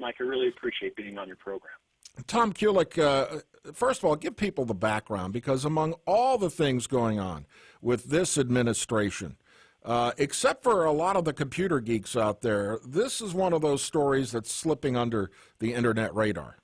Mike. I really appreciate being on your program. Tom Kulik, first of all, give people the background, because among all the things going on with this administration, except for a lot of the computer geeks out there, this is one of those stories that's slipping under the internet radar.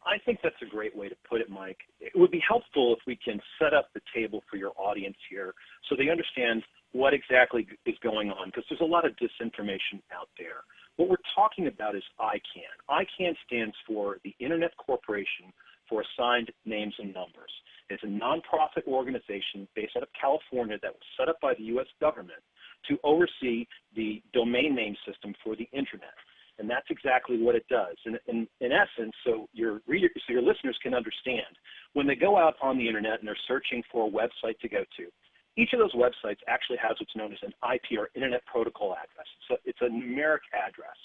I think that's a great way to put it, Mike. It would be helpful if we can set up the table for your audience here so they understand what exactly is going on, because there's a lot of disinformation out there. What we're talking about is ICANN. ICANN stands for the Internet Corporation for Assigned Names and Numbers. It's a nonprofit organization based out of California that was set up by the U.S. government to oversee the domain name system for the Internet. And that's exactly what it does. In essence, so your listeners can understand, when they go out on the Internet and they're searching for a website to go to, each of those websites actually has what's known as an IP, or Internet Protocol address. So it's a numeric address.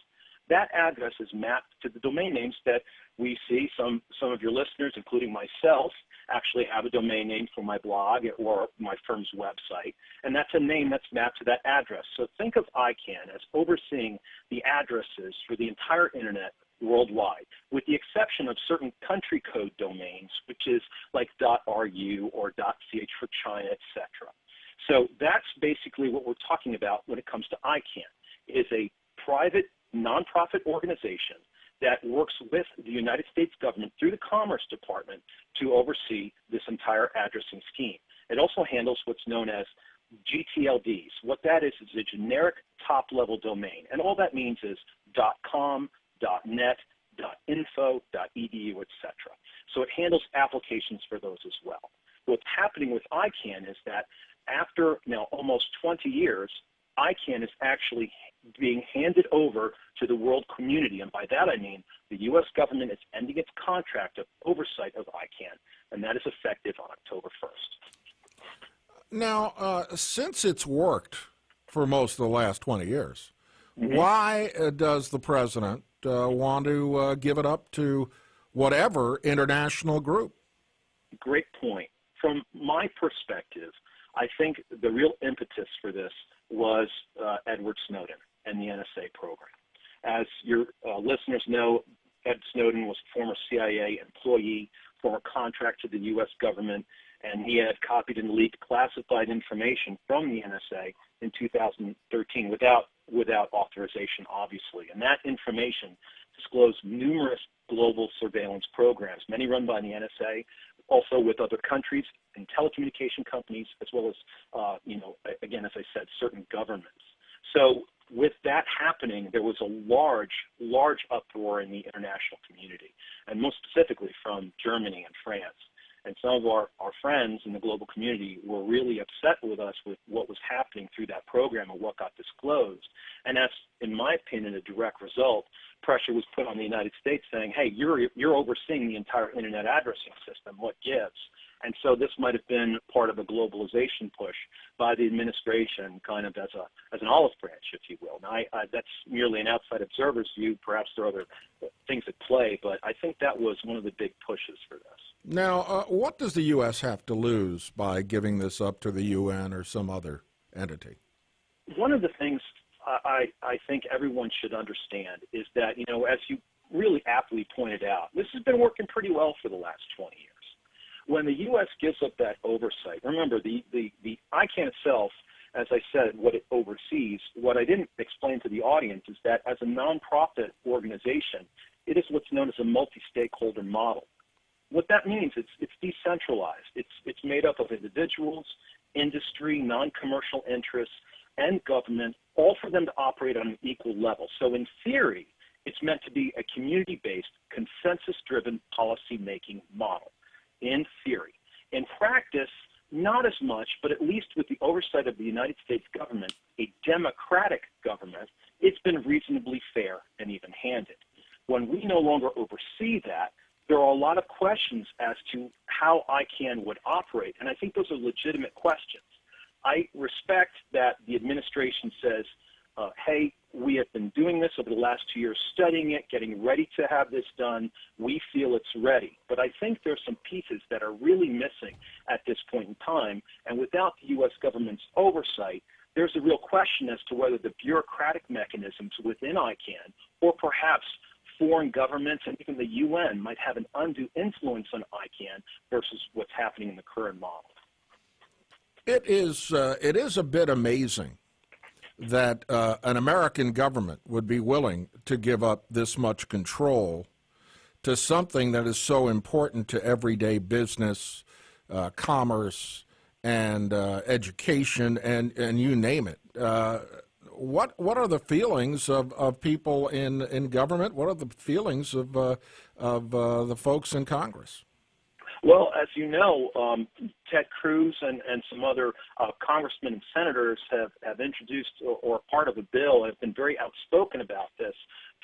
That address is mapped to the domain names that we see. Some of your listeners, including myself, actually have a domain name for my blog or my firm's website, and that's a name that's mapped to that address. So think of ICANN as overseeing the addresses for the entire Internet worldwide, with the exception of certain country code domains, which is like .ru or .ch for China, etc. So that's basically what we're talking about when it comes to ICANN. It is a private, nonprofit organization that works with the United States government through the Commerce Department to oversee this entire addressing scheme. It also handles what's known as GTLDs. What that is a generic top-level domain, and all that means is .com, .net, .info, .edu, etc. So it handles applications for those as well. What's happening with ICANN is that after now almost 20 years, ICANN is actually being handed over to the world community, and by that I mean the U.S. government is ending its contract of oversight of ICANN, and that is effective on October 1st. Now, since it's worked for most of the last 20 years, why does the president want to give it up to whatever international group? Great point. From my perspective, I think the real impetus for this was Edward Snowden and the NSA program. As your listeners know, Ed Snowden was a former CIA employee, former contractor to the U.S. government, and he had copied and leaked classified information from the NSA in 2013 without authorization, obviously. And that information disclosed numerous global surveillance programs, many run by the NSA, also with other countries and telecommunication companies, as well as, again, as I said, certain governments. So with that happening, there was a large uproar in the international community, and most specifically from Germany and France. And some of our friends in the global community were really upset with us with what was happening through that program and what got disclosed. And that's, in my opinion, a direct result. Pressure was put on the United States saying, hey, you're overseeing the entire Internet addressing system. What gives? And so this might have been part of a globalization push by the administration, kind of as an olive branch, if you will. Now, that's merely an outside observer's view. Perhaps there are other things at play, but I think that was one of the big pushes for this. Now, what does the U.S. have to lose by giving this up to the UN or some other entity? One of the things I think everyone should understand is that, as you really aptly pointed out, this has been working pretty well for the last 20 years. When the U.S. gives up that oversight, remember, the ICANN itself, as I said, what it oversees, what I didn't explain to the audience is that as a nonprofit organization, it is what's known as a multi-stakeholder model. What that means, it's decentralized. It's made up of individuals, industry, non-commercial interests, and government, all for them to operate on an equal level. So in theory, it's meant to be a community-based, consensus-driven policy-making model. In theory. In practice, not as much, but at least with the oversight of the United States government, a democratic government, it's been reasonably fair and even-handed. When we no longer oversee that, there are a lot of questions as to how ICANN would operate, and I think those are legitimate questions. I respect that the administration says, hey, we have been doing this over the last 2 years, studying it, getting ready to have this done. We feel it's ready. But I think there's some pieces that are really missing at this point in time. And without the U.S. government's oversight, there's a real question as to whether the bureaucratic mechanisms within ICANN, or perhaps foreign governments and even the UN, might have an undue influence on ICANN versus what's happening in the current model. It is a bit amazing that an American government would be willing to give up this much control to something that is so important to everyday business, commerce, and education, and you name it. What are the feelings of people in government? What are the feelings of the folks in Congress? Well, as you know, Ted Cruz and some other congressmen and senators have introduced or part of a bill, have been very outspoken about this,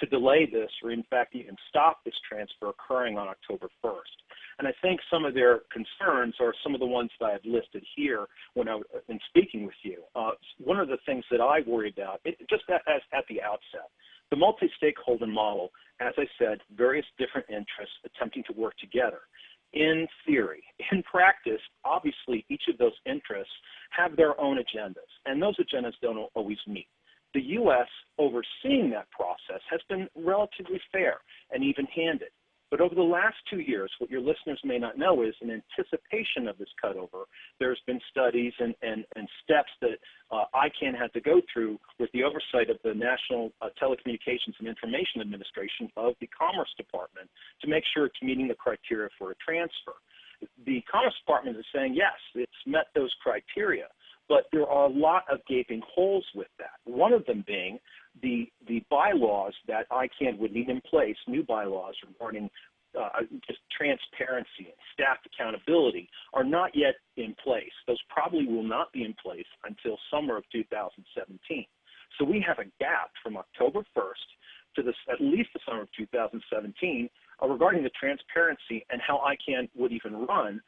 to delay this or in fact even stop this transfer occurring on October 1st. And I think some of their concerns are some of the ones that I have listed here when I've been speaking with you. One of the things that I worry about, just as at the outset, the multi-stakeholder model, as I said, various different interests attempting to work together. In theory. In practice, obviously, each of those interests have their own agendas, and those agendas don't always meet. The U.S. overseeing that process has been relatively fair and even-handed. But over the last 2 years, what your listeners may not know is, in anticipation of this cutover, there's been studies and steps that ICANN had to go through with the oversight of the National Telecommunications and Information Administration of the Commerce Department to make sure it's meeting the criteria for a transfer. The Commerce Department is saying, yes, it's met those criteria, but there are a lot of gaping holes with that. One of them being the bylaws that ICANN would need in place, new bylaws regarding just transparency and staff accountability, are not yet in place. Those probably will not be in place until summer of 2017. So we have a gap from October 1st to at least the summer of 2017 regarding the transparency and how ICANN would even run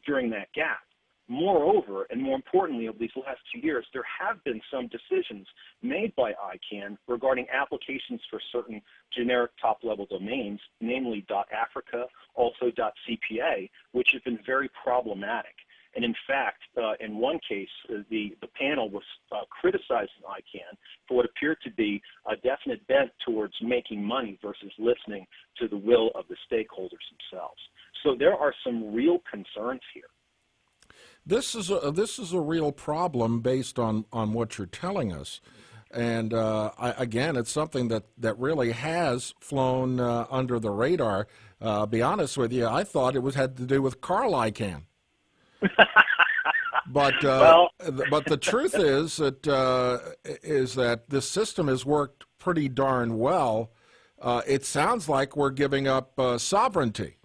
during that gap. Moreover, and more importantly, over these last 2 years, there have been some decisions made by ICANN regarding applications for certain generic top-level domains, namely .africa, also .cpa, which have been very problematic. And in fact, in one case, the panel was criticizing ICANN for what appeared to be a definite bent towards making money versus listening to the will of the stakeholders themselves. So there are some real concerns here. This is a real problem based on what you're telling us, and again, it's something that really has flown under the radar. Be honest with you, I thought it had to do with Carl Icahn. But the truth is that this system has worked pretty darn well. It sounds like we're giving up sovereignty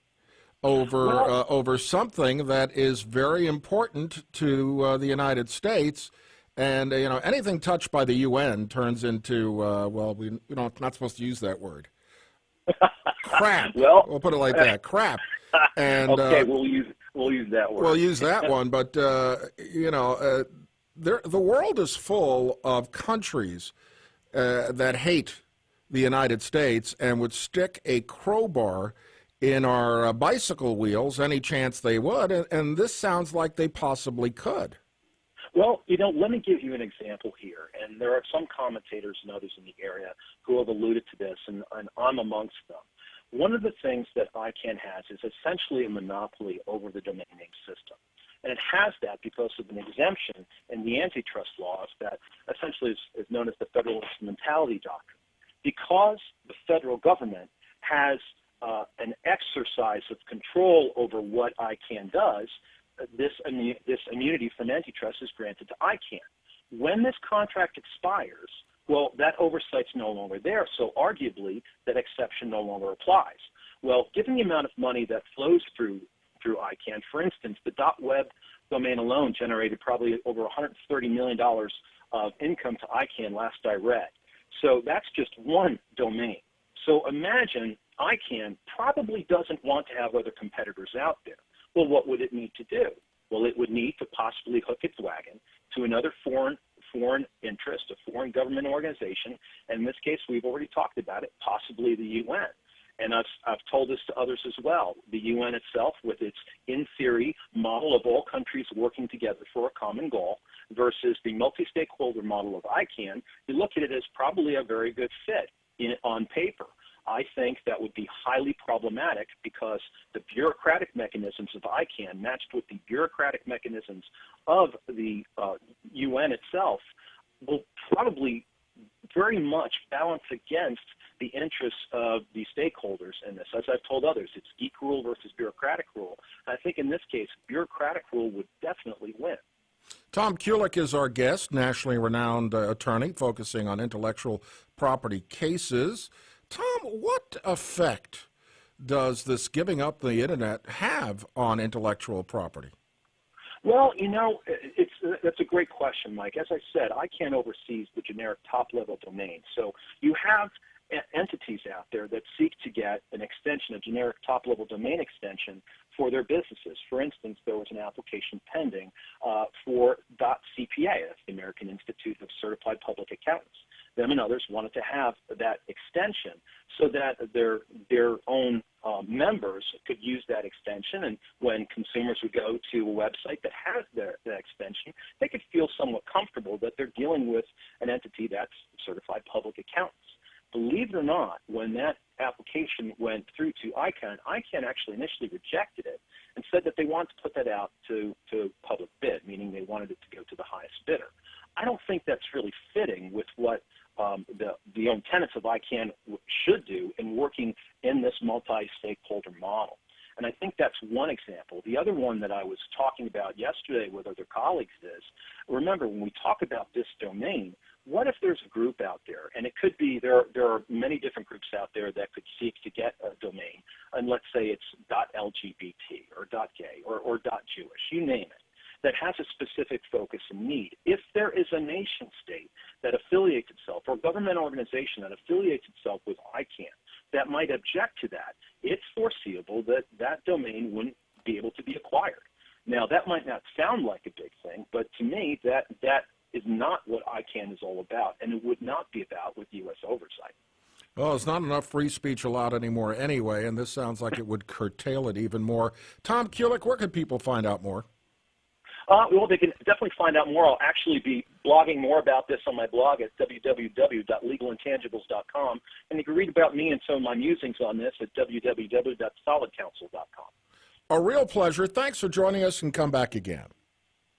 over something that is very important to the United States, and anything touched by the UN turns into we're not supposed to use that word. Crap. Well, we'll put it like that. Crap. And okay, we'll use that word. We'll use that one, but the world is full of countries that hate the United States and would stick a crowbar in our bicycle wheels any chance they would, and this sounds like they possibly could. Well, let me give you an example here, and there are some commentators and others in the area who have alluded to this, and I'm amongst them. One of the things that ICANN has is essentially a monopoly over the domain name system, and it has that because of an exemption in the antitrust laws that essentially is known as the Federal Instrumentality Doctrine. Because the federal government has an exercise of control over what ICANN does, this immunity from antitrust is granted to ICANN. When this contract expires, well, that oversiight's no longer there, so arguably that exception no longer applies. Well, given the amount of money that flows through ICANN, for instance, the .web domain alone generated probably over $130 million of income to ICANN last I read. So that's just one domain. So imagine ICANN probably doesn't want to have other competitors out there. Well, what would it need to do? Well, it would need to possibly hook its wagon to another foreign interest, a foreign government organization, and in this case, we've already talked about it, possibly the UN. And I've told this to others as well. The UN itself, with its, in theory, model of all countries working together for a common goal, versus the multi-stakeholder model of ICANN, you look at it as probably a very good fit on paper. I think that would be highly problematic because the bureaucratic mechanisms of ICANN matched with the bureaucratic mechanisms of the UN itself will probably very much balance against the interests of the stakeholders in this. As I've told others, it's geek rule versus bureaucratic rule. I think in this case, bureaucratic rule would definitely win. Tom Kulik is our guest, nationally renowned attorney focusing on intellectual property cases. Tom, what effect does this giving up the Internet have on intellectual property? Well, that's a great question, Mike. As I said, ICANN oversees the generic top-level domain. So you have entities out there that seek to get an extension, a generic top-level domain extension for their businesses. For instance, there was an application pending for .cpa, that's the American Institute of Certified Public Accountants. Them and others wanted to have that extension so that their own members could use that extension, and when consumers would go to a website that has that extension, they could feel somewhat comfortable that they're dealing with an entity that's certified public accountants. Believe it or not, when that application went through to ICANN actually initially rejected it and said that they wanted to put that out to public bid, meaning they wanted it to go to the highest bidder. I don't think that's really fitting with what the own tenets of ICANN should do in working in this multi-stakeholder model. And I think that's one example. The other one that I was talking about yesterday with other colleagues is, remember, when we talk about this domain, what if there's a group out there, and it could be, there are many different groups out there that could seek to get a domain, and let's say it's .lgbt or .gay or .jewish, you name it, that has a specific focus and need. If there is a nation state that affiliates itself, or a government organization that affiliates itself with ICANN that might object to that, it's foreseeable that that domain wouldn't be able to be acquired. Now, that might not sound like a big thing, but to me, that is not what ICANN is all about, and it would not be about with U.S. oversight. Well, there's not enough free speech allowed anymore anyway, and this sounds like it would curtail it even more. Tom Kulik, where can people find out more? Well, they can definitely find out more. I'll actually be blogging more about this on my blog at www.legalintangibles.com, and you can read about me and some of my musings on this at www.solidcounsel.com. A real pleasure. Thanks for joining us, and come back again.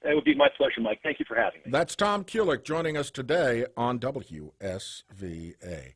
It would be my pleasure, Mike. Thank you for having me. That's Tom Kulik joining us today on WSVA.